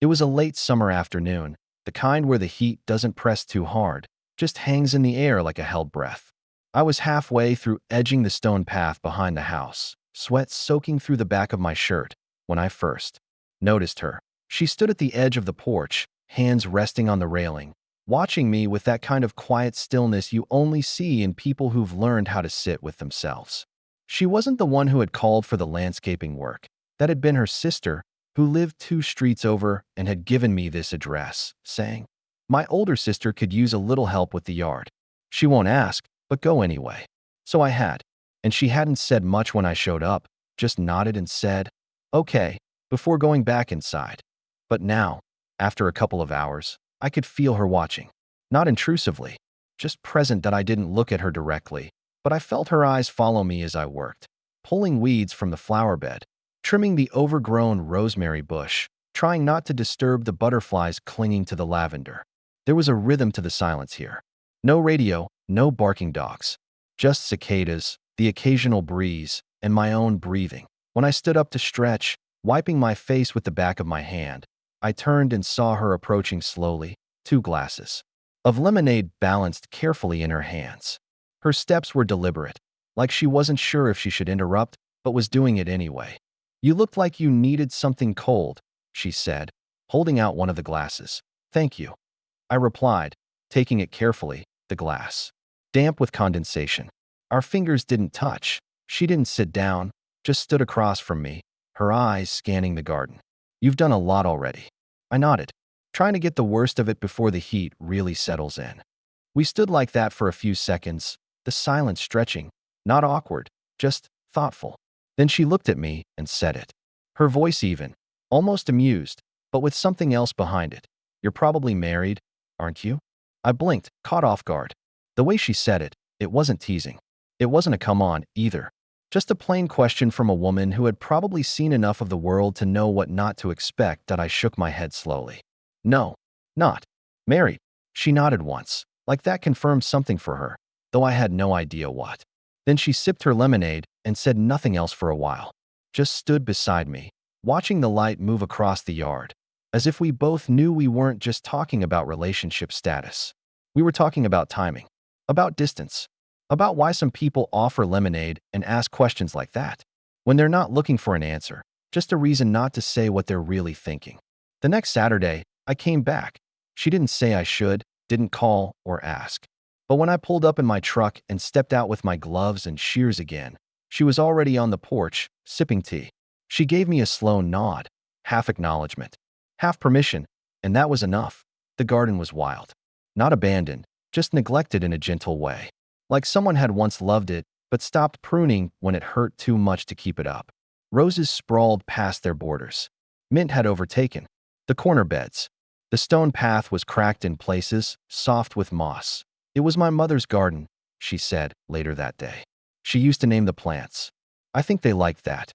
It was a late summer afternoon, the kind where the heat doesn't press too hard, just hangs in the air like a held breath. I was halfway through edging the stone path behind the house, sweat soaking through the back of my shirt, when I first noticed her. She stood at the edge of the porch, hands resting on the railing, watching me with that kind of quiet stillness you only see in people who've learned how to sit with themselves. She wasn't the one who had called for the landscaping work. That had been her sister, who lived 2 streets over and had given me this address, saying, "My older sister could use a little help with the yard. She won't ask, but go anyway." So I had. And she hadn't said much when I showed up, just nodded and said, "Okay," before going back inside. But now, after a couple of hours, I could feel her watching. Not intrusively, just present that I didn't look at her directly, but I felt her eyes follow me as I worked, pulling weeds from the flower bed, trimming the overgrown rosemary bush, trying not to disturb the butterflies clinging to the lavender. There was a rhythm to the silence here. No radio, no barking dogs, just cicadas, the occasional breeze, and my own breathing. When I stood up to stretch, wiping my face with the back of my hand, I turned and saw her approaching slowly, 2 glasses of lemonade balanced carefully in her hands. Her steps were deliberate, like she wasn't sure if she should interrupt, but was doing it anyway. "You looked like you needed something cold," she said, holding out one of the glasses. "Thank you," I replied, taking it carefully, the glass damp with condensation. Our fingers didn't touch. She didn't sit down, just stood across from me, her eyes scanning the garden. "You've done a lot already." I nodded, trying to get the worst of it before the heat really settles in. We stood like that for a few seconds, the silence stretching, not awkward, just thoughtful. Then she looked at me and said it. Her voice even, almost amused, but with something else behind it. "You're probably married, aren't you?" I blinked, caught off guard. The way she said it, it wasn't teasing. It wasn't a come on, either. Just a plain question from a woman who had probably seen enough of the world to know what not to expect. That I shook my head slowly. "No, not married." She nodded once, like that confirmed something for her, though I had no idea what. Then she sipped her lemonade and said nothing else for a while. Just stood beside me, watching the light move across the yard, as if we both knew we weren't just talking about relationship status. We were talking about timing, about distance, about why some people offer lemonade and ask questions like that, when they're not looking for an answer, just a reason not to say what they're really thinking. The next Saturday, I came back. She didn't say I should, didn't call or ask. But when I pulled up in my truck and stepped out with my gloves and shears again, she was already on the porch, sipping tea. She gave me a slow nod, half acknowledgement, half permission, and that was enough. The garden was wild. Not abandoned, just neglected in a gentle way. Like someone had once loved it, but stopped pruning when it hurt too much to keep it up. Roses sprawled past their borders. Mint had overtaken the corner beds. The stone path was cracked in places, soft with moss. "It was my mother's garden," she said later that day. She used to name the plants. I think they liked that.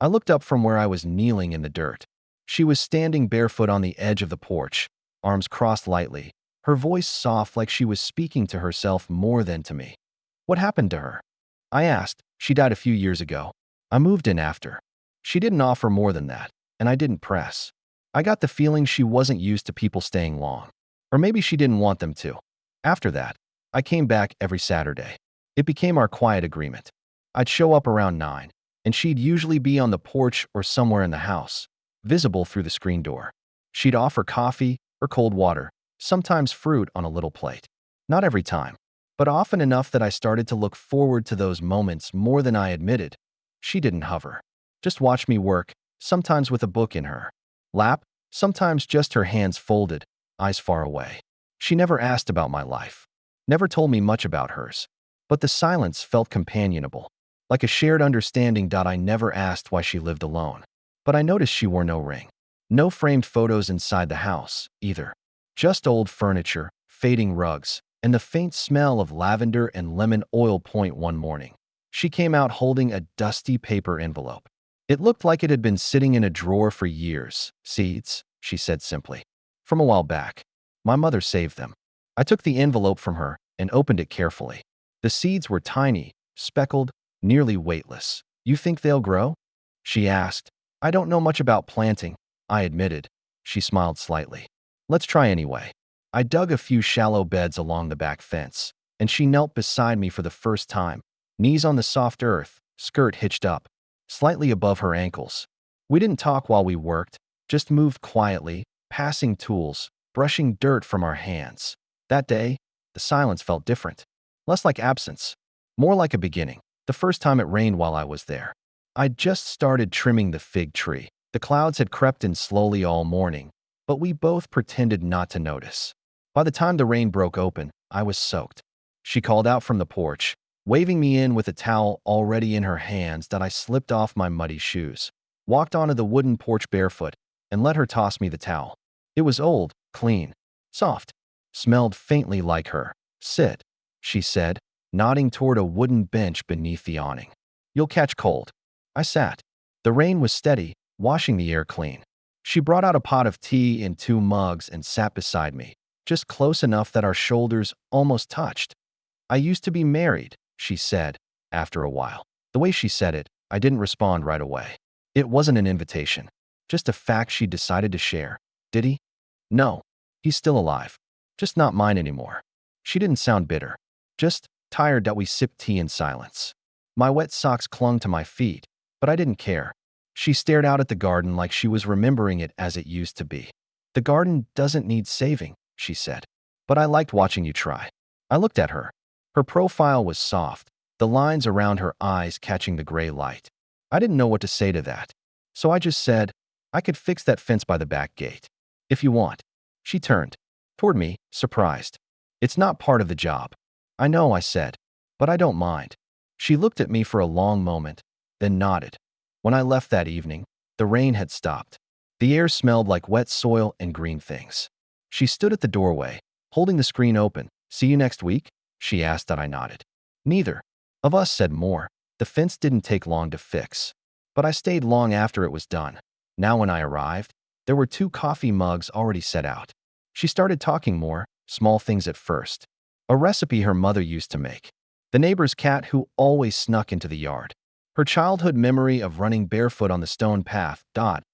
I looked up from where I was kneeling in the dirt. She was standing barefoot on the edge of the porch, arms crossed lightly, her voice soft like she was speaking to herself more than to me. "What happened to her?" I asked. "She died a few years ago. I moved in after." She didn't offer more than that, and I didn't press. I got the feeling she wasn't used to people staying long. Or maybe she didn't want them to. After that, I came back every Saturday. It became our quiet agreement. I'd show up around 9, and she'd usually be on the porch or somewhere in the house, visible through the screen door. She'd offer coffee or cold water, sometimes fruit on a little plate. Not every time, but often enough that I started to look forward to those moments more than I admitted. She didn't hover. Just watch me work, sometimes with a book in her lap, sometimes just her hands folded, eyes far away. She never asked about my life, never told me much about hers. But the silence felt companionable, like a shared understanding. I never asked why she lived alone. But I noticed she wore no ring. No framed photos inside the house, either. Just old furniture, fading rugs, and the faint smell of lavender and lemon oil. One morning, she came out holding a dusty paper envelope. It looked like it had been sitting in a drawer for years. "Seeds," she said simply. "From a while back. My mother saved them." I took the envelope from her and opened it carefully. The seeds were tiny, speckled, nearly weightless. "You think they'll grow?" she asked. "I don't know much about planting," I admitted. She smiled slightly. Let's try anyway. I dug a few shallow beds along the back fence, and she knelt beside me for the first time, knees on the soft earth, skirt hitched up, slightly above her ankles. We didn't talk while we worked, just moved quietly, passing tools, brushing dirt from our hands. That day, the silence felt different. Less like absence, more like a beginning. The first time it rained while I was there. I'd just started trimming the fig tree. The clouds had crept in slowly all morning, but we both pretended not to notice. By the time the rain broke open, I was soaked. She called out from the porch, waving me in with a towel already in her hands that I slipped off my muddy shoes, walked onto the wooden porch barefoot, and let her toss me the towel. It was old, clean, soft, smelled faintly like her. Sit, she said, nodding toward a wooden bench beneath the awning. You'll catch cold. I sat. The rain was steady, washing the air clean. She brought out a pot of tea in 2 mugs and sat beside me, just close enough that our shoulders almost touched. I used to be married, she said, after a while. The way she said it, I didn't respond right away. It wasn't an invitation, just a fact she decided to share. Did he? No, he's still alive. Just not mine anymore. She didn't sound bitter, just tired that we sipped tea in silence. My wet socks clung to my feet, but I didn't care. She stared out at the garden like she was remembering it as it used to be. The garden doesn't need saving, she said. But I liked watching you try. I looked at her. Her profile was soft, the lines around her eyes catching the gray light. I didn't know what to say to that. So I just said, I could fix that fence by the back gate. If you want. She turned toward me, surprised. It's not part of the job. I know, I said, but I don't mind. She looked at me for a long moment, then nodded. When I left that evening, the rain had stopped. The air smelled like wet soil and green things. She stood at the doorway, holding the screen open. See you next week? She asked that I nodded. Neither of us said more. The fence didn't take long to fix, but I stayed long after it was done. Now when I arrived, there were 2 coffee mugs already set out. She started talking more, small things at first. A recipe her mother used to make. The neighbor's cat who always snuck into the yard. Her childhood memory of running barefoot on the stone path.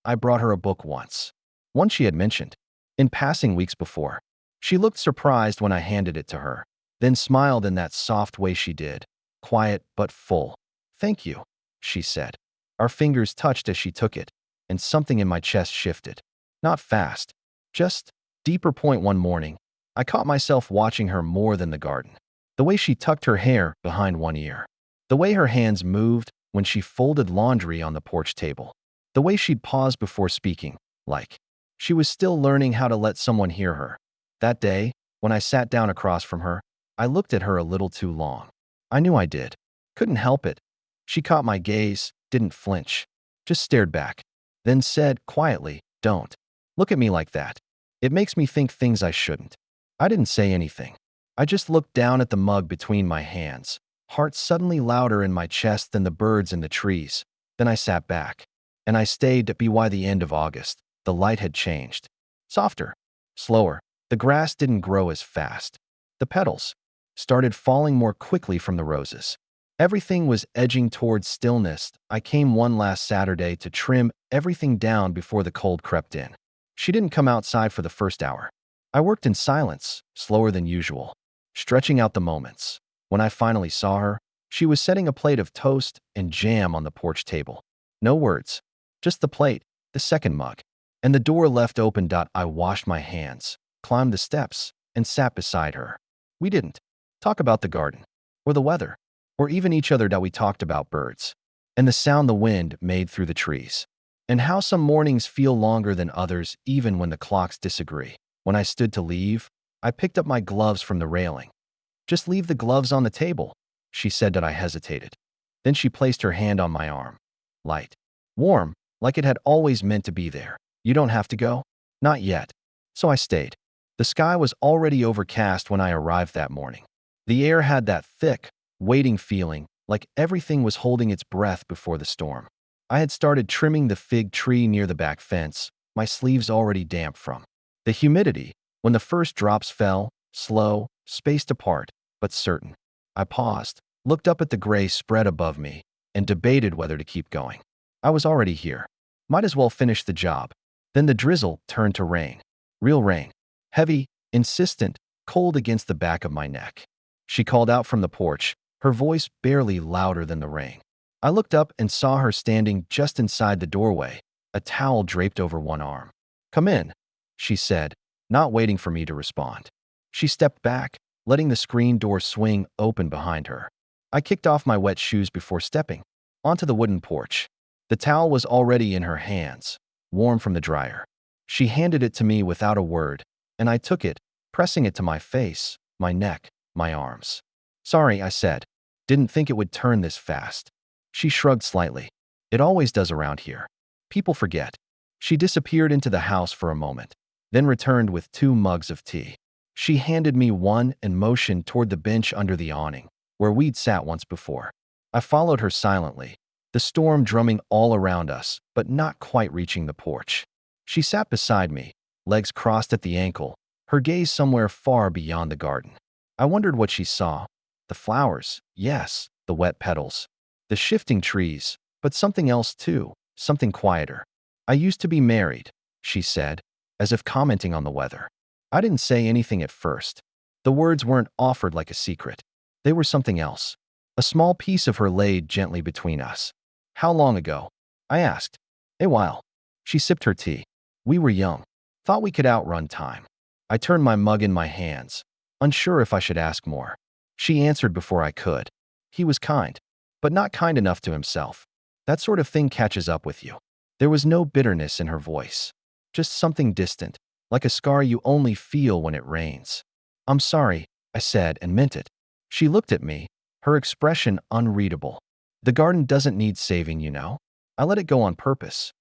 I brought her a book once. One she had mentioned, in passing weeks before. She looked surprised when I handed it to her, then smiled in that soft way she did, quiet but full. Thank you, she said. Our fingers touched as she took it, and something in my chest shifted. Not fast, just deeper. One morning, I caught myself watching her more than the garden. The way she tucked her hair behind one ear. The way her hands moved when she folded laundry on the porch table. The way she'd pause before speaking, like she was still learning how to let someone hear her. That day, when I sat down across from her, I looked at her a little too long. I knew I did. Couldn't help it. She caught my gaze, didn't flinch, just stared back, then said quietly, "Don't look at me like that. It makes me think things I shouldn't." I didn't say anything. I just looked down at the mug between my hands, heart suddenly louder in my chest than the birds in the trees. Then I sat back, and I stayed to be by the end of August. The light had changed. Softer, slower. The grass didn't grow as fast. The petals started falling more quickly from the roses. Everything was edging towards stillness. I came one last Saturday to trim everything down before the cold crept in. She didn't come outside for the first hour. I worked in silence, slower than usual, stretching out the moments. When I finally saw her, she was setting a plate of toast and jam on the porch table. No words, just the plate, the second mug, and the door left open. I washed my hands, climbed the steps, and sat beside her. We didn't talk about the garden, or the weather, or even each other. We talked about birds, and the sound the wind made through the trees, and how some mornings feel longer than others even when the clocks disagree. When I stood to leave, I picked up my gloves from the railing. Just leave the gloves on the table, she said. I hesitated. Then she placed her hand on my arm. Light, warm, like it had always meant to be there. You don't have to go? Not yet. So I stayed. The sky was already overcast when I arrived that morning. The air had that thick, waiting feeling, like everything was holding its breath before the storm. I had started trimming the fig tree near the back fence, my sleeves already damp from the humidity. When the first drops fell, slow, spaced apart, but certain, I paused, looked up at the gray spread above me, and debated whether to keep going. I was already here. Might as well finish the job. Then the drizzle turned to rain. Real rain. Heavy, insistent, cold against the back of my neck. She called out from the porch, her voice barely louder than the rain. I looked up and saw her standing just inside the doorway, a towel draped over one arm. "Come in," she said, not waiting for me to respond. She stepped back, letting the screen door swing open behind her. I kicked off my wet shoes before stepping onto the wooden porch. The towel was already in her hands, warm from the dryer. She handed it to me without a word, and I took it, pressing it to my face, my neck, my arms. "Sorry," I said. "Didn't think it would turn this fast." She shrugged slightly. "It always does around here. People forget." She disappeared into the house for a moment, then returned with 2 mugs of tea. She handed me one and motioned toward the bench under the awning, where we'd sat once before. I followed her silently, the storm drumming all around us, but not quite reaching the porch. She sat beside me, legs crossed at the ankle, her gaze somewhere far beyond the garden. I wondered what she saw. The flowers, yes, the wet petals, the shifting trees, but something else too, something quieter. "I used to be married," she said, as if commenting on the weather. I didn't say anything at first. The words weren't offered like a secret. They were something else. A small piece of her laid gently between us. "How long ago?" I asked. "A while." She sipped her tea. "We were young. Thought we could outrun time." I turned my mug in my hands, unsure if I should ask more. She answered before I could. "He was kind, but not kind enough to himself. That sort of thing catches up with you." There was no bitterness in her voice, just something distant, like a scar you only feel when it rains. "I'm sorry," I said and meant it. She looked at me, her expression unreadable. "The garden doesn't need saving, you know. I let it go on purpose."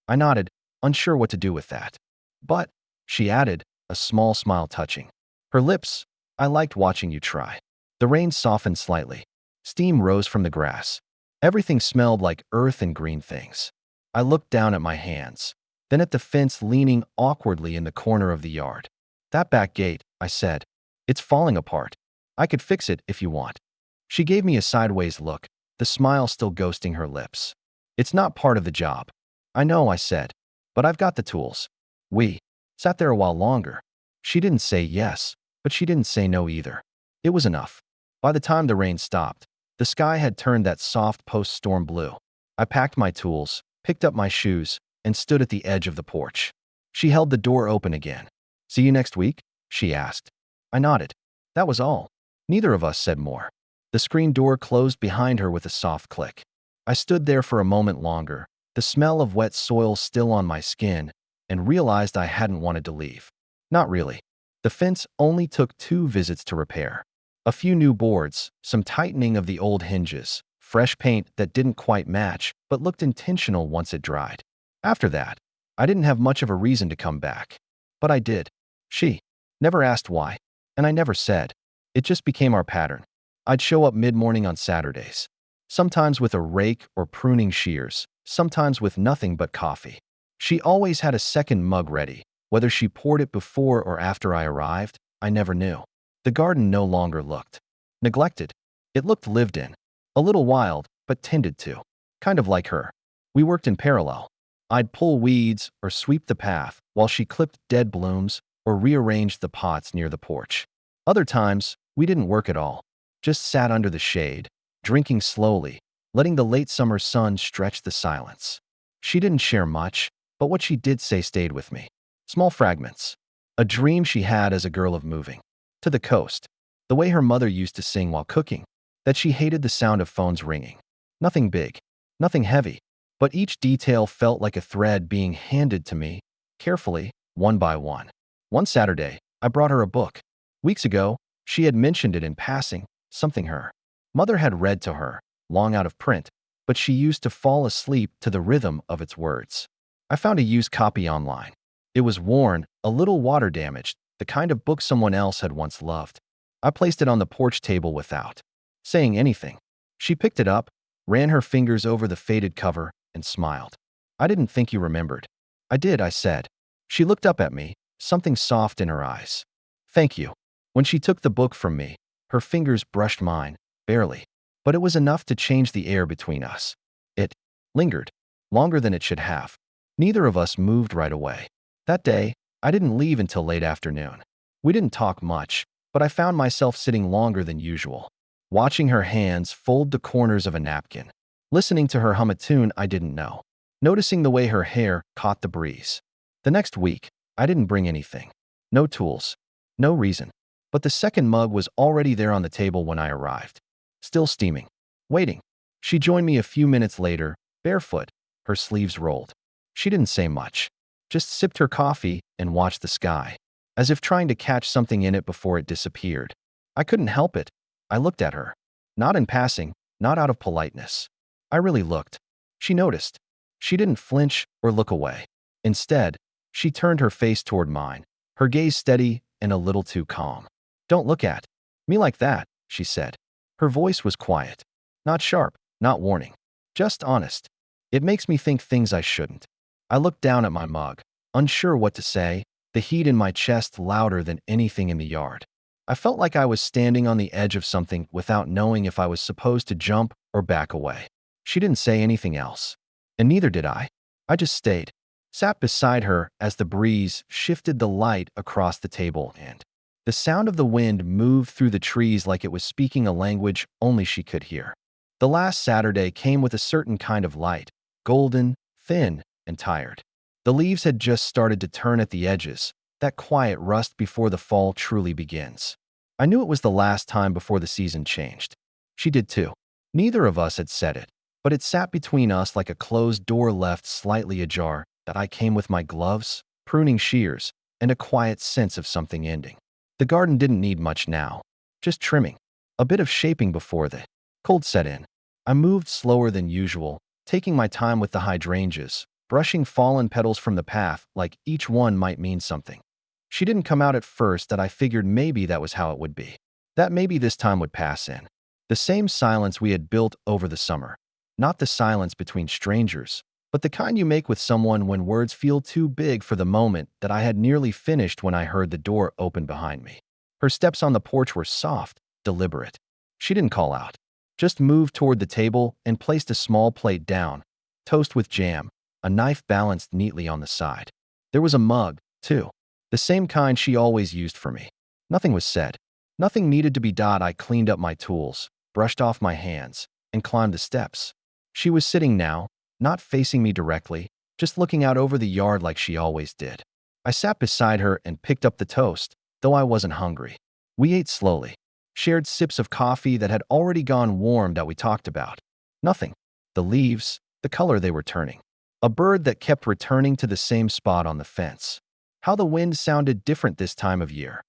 I nodded, unsure what to do with that. "But," she added, a small smile touching her lips, "I liked watching you try." The rain softened slightly. Steam rose from the grass. Everything smelled like earth and green things. I looked down at my hands, then at the fence leaning awkwardly in the corner of the yard. "That back gate," I said. "It's falling apart. I could fix it if you want." She gave me a sideways look, the smile still ghosting her lips. "It's not part of the job." "I know," I said, "but I've got the tools." We sat there a while longer. She didn't say yes, but she didn't say no either. It was enough. By the time the rain stopped, the sky had turned that soft post-storm blue. I packed my tools, picked up my shoes, and stood at the edge of the porch. She held the door open again. "See you next week?" she asked. I nodded. That was all. Neither of us said more. The screen door closed behind her with a soft click. I stood there for a moment longer, the smell of wet soil still on my skin, and realized I hadn't wanted to leave. Not really. The fence only took 2 visits to repair. A few new boards, some tightening of the old hinges, fresh paint that didn't quite match but looked intentional once it dried. After that, I didn't have much of a reason to come back. But I did. She never asked why, and I never said. It just became our pattern. I'd show up mid-morning on Saturdays, sometimes with a rake or pruning shears, sometimes with nothing but coffee. She always had a second mug ready. Whether she poured it before or after I arrived, I never knew. The garden no longer looked neglected. It looked lived in. A little wild, but tended to. Kind of like her. We worked in parallel. I'd pull weeds or sweep the path while she clipped dead blooms or rearranged the pots near the porch. Other times, we didn't work at all. Just sat under the shade, drinking slowly, letting the late summer sun stretch the silence. She didn't share much, but what she did say stayed with me. Small fragments. A dream she had as a girl of moving to the coast. The way her mother used to sing while cooking. That she hated the sound of phones ringing. Nothing big, nothing heavy, but each detail felt like a thread being handed to me, carefully, one by one. One Saturday, I brought her a book. Weeks ago, she had mentioned it in passing, something her mother had read to her, long out of print, but she used to fall asleep to the rhythm of its words. I found a used copy online. It was worn, a little water damaged, the kind of book someone else had once loved. I placed it on the porch table without saying anything. She picked it up, ran her fingers over the faded cover, and smiled. "I didn't think you remembered." "I did," I said. She looked up at me, something soft in her eyes. "Thank you." When she took the book from me, her fingers brushed mine, barely. But it was enough to change the air between us. It lingered, longer than it should have. Neither of us moved right away. That day, I didn't leave until late afternoon. We didn't talk much, but I found myself sitting longer than usual, watching her hands fold the corners of a napkin, listening to her hum a tune I didn't know, noticing the way her hair caught the breeze. The next week, I didn't bring anything. No tools. No reason. But the second mug was already there on the table when I arrived. Still steaming. Waiting. She joined me a few minutes later, barefoot, her sleeves rolled. She didn't say much. Just sipped her coffee and watched the sky, as if trying to catch something in it before it disappeared. I couldn't help it. I looked at her. Not in passing, not out of politeness. I really looked. She noticed. She didn't flinch or look away. Instead, she turned her face toward mine, her gaze steady and a little too calm. "Don't look at me like that," she said. Her voice was quiet. Not sharp, not warning. Just honest. "It makes me think things I shouldn't." I looked down at my mug, unsure what to say, the heat in my chest louder than anything in the yard. I felt like I was standing on the edge of something without knowing if I was supposed to jump or back away. She didn't say anything else. And neither did I. I just stayed. Sat beside her as the breeze shifted the light across the table and the sound of the wind moved through the trees like it was speaking a language only she could hear. The last Saturday came with a certain kind of light, golden, thin, and tired. The leaves had just started to turn at the edges, that quiet rust before the fall truly begins. I knew it was the last time before the season changed. She did too. Neither of us had said it, but it sat between us like a closed door left slightly ajar that I came with my gloves, pruning shears, and a quiet sense of something ending. The garden didn't need much now, just trimming, a bit of shaping before the cold set in. I moved slower than usual, taking my time with the hydrangeas, brushing fallen petals from the path like each one might mean something. She didn't come out at first that I figured maybe that was how it would be. That maybe this time would pass in. The same silence we had built over the summer. Not the silence between strangers, but the kind you make with someone when words feel too big for the moment that I had nearly finished when I heard the door open behind me. Her steps on the porch were soft, deliberate. She didn't call out. Just moved toward the table and placed a small plate down, toast with jam, a knife balanced neatly on the side. There was a mug, too, the same kind she always used for me. Nothing was said. Nothing needed to be done. I cleaned up my tools, brushed off my hands, and climbed the steps. She was sitting now, not facing me directly, just looking out over the yard like she always did. I sat beside her and picked up the toast, though I wasn't hungry. We ate slowly, shared sips of coffee that had already gone warm that we talked about. Nothing. The leaves, the color they were turning. A bird that kept returning to the same spot on the fence. How the wind sounded different this time of year.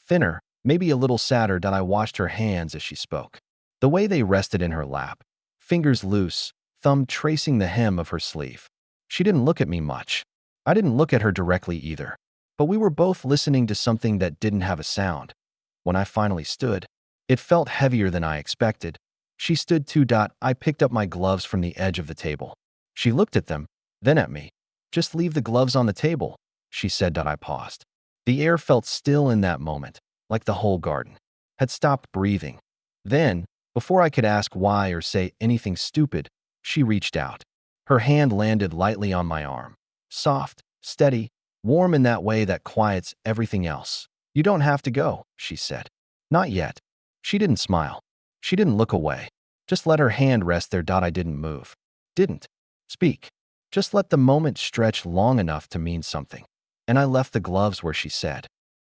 Thinner, maybe a little sadder that I watched her hands as she spoke. The way they rested in her lap. Fingers loose, thumb tracing the hem of her sleeve. She didn't look at me much. I didn't look at her directly either. But we were both listening to something that didn't have a sound. When I finally stood, it felt heavier than I expected. She stood too. I picked up my gloves from the edge of the table. She looked at them, then at me. "Just leave the gloves on the table," she said. I paused. The air felt still in that moment, like the whole garden had stopped breathing. Then, before I could ask why or say anything stupid, she reached out. Her hand landed lightly on my arm. Soft, steady, warm in that way that quiets everything else. "You don't have to go," she said. "Not yet." She didn't smile. She didn't look away. Just let her hand rest there. I didn't move. Didn't speak. Just let the moment stretch long enough to mean something. And I left the gloves where she said.